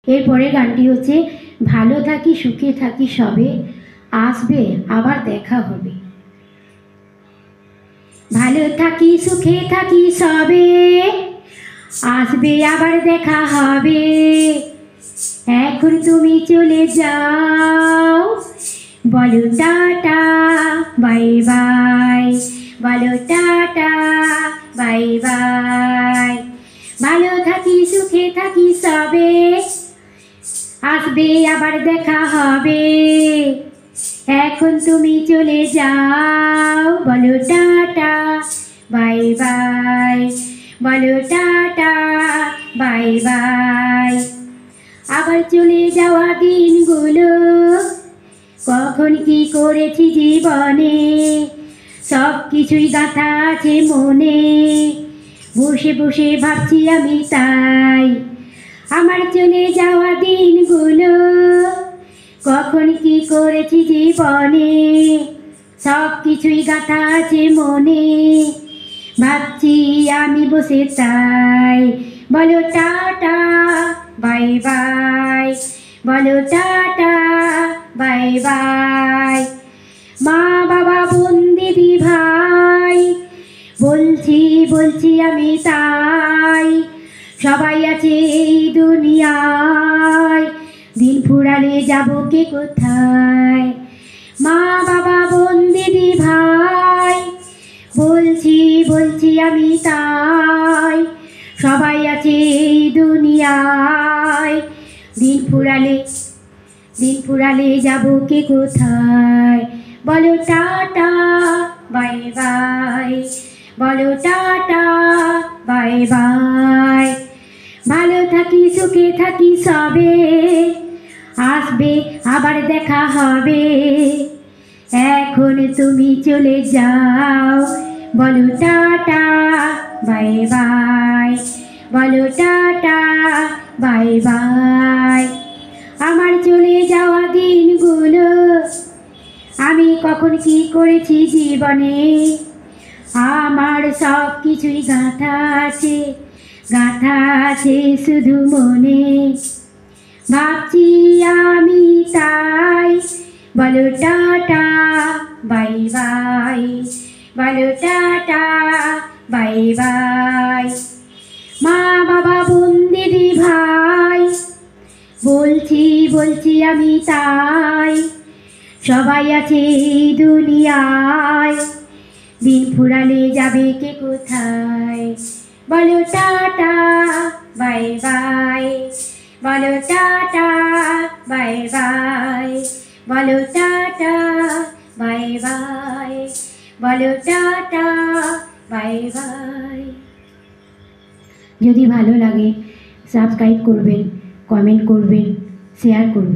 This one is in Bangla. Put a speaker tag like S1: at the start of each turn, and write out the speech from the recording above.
S1: এরপরে গানটি হচ্ছে ভালো থাকি সুখে থাকি সবে, আসবে আবার দেখা হবে। ভালো থাকি সুখে থাকি সবে, আসবে আবার দেখা হবে। এখন তুমি চলে যাও, বলো টাটা বাই বাই, বলো টাটা বাই বাই। ভালো থাকি সুখে থাকি সবে, আসবে আবার দেখা হবে। এখন তুমি চলে যাও, বলো টাটা বাই বাই, বলো টাটা বাই বাই। আবার চলে যাওয়া দিনগুলো, কখন কি করেছি জীবনে, সব কিছুই গাঁথা আছে মনে। বসে বসে ভাবছি আমি তাই, আমার চলে যাওয়া দিনগুলো, কখন কি করেছি জীবনে, সব কিছুই গাঁথা আছে মনে। ভাবছি আমি বসে তাই, বলো টাটা বাই বাই, বলো টাটা বাই বাই। মা বাবা বোন দিদি ভাই, বলছি বলছি আমি তাই, সবাই আছে এই দুনিয়ায়, দিন ফুরালে যাব কে কোথায়। মা বাবা বোন দিদি ভাই, বলছি বলছি আমি তাই, সবাই আছে এই দুনিয়ায়, দিন ফুরালে যাব কে কোথায়। বলো টাটা বাই বাই, বলো টাটা বাই বাই। ভালো থাকি সুখে থাকি সবে, আসবে আবার দেখা হবে। এখন তুমি চলে যাও, বলো টাটা বাই বাই, বলো টাটা বাই বাই। আমার চলে যাওয়া দিনগুলো, আমি কখন কি করেছি জীবনে, আমার সব কিছুই গাঁথা আছে শুধু মনে। ভাবছি আমি তাই, বলো টাটা বাই বাই, বলো টাটা বাই বাই। মা বাবা বোন দিদি ভাই, বলছি বলছি আমি তাই, সবাই আছে এই দুনিয়ায়, দিন ফুরালে যাবে কে কোথায়। বলো টাটা বাই বাই, বলো টাটা বাই বাই, বলো টাটা বাই বাই, বলো টাটা বাই বাই। যদি ভালো লাগে সাবস্ক্রাইব করবেন, কমেন্ট করবেন, শেয়ার করবেন।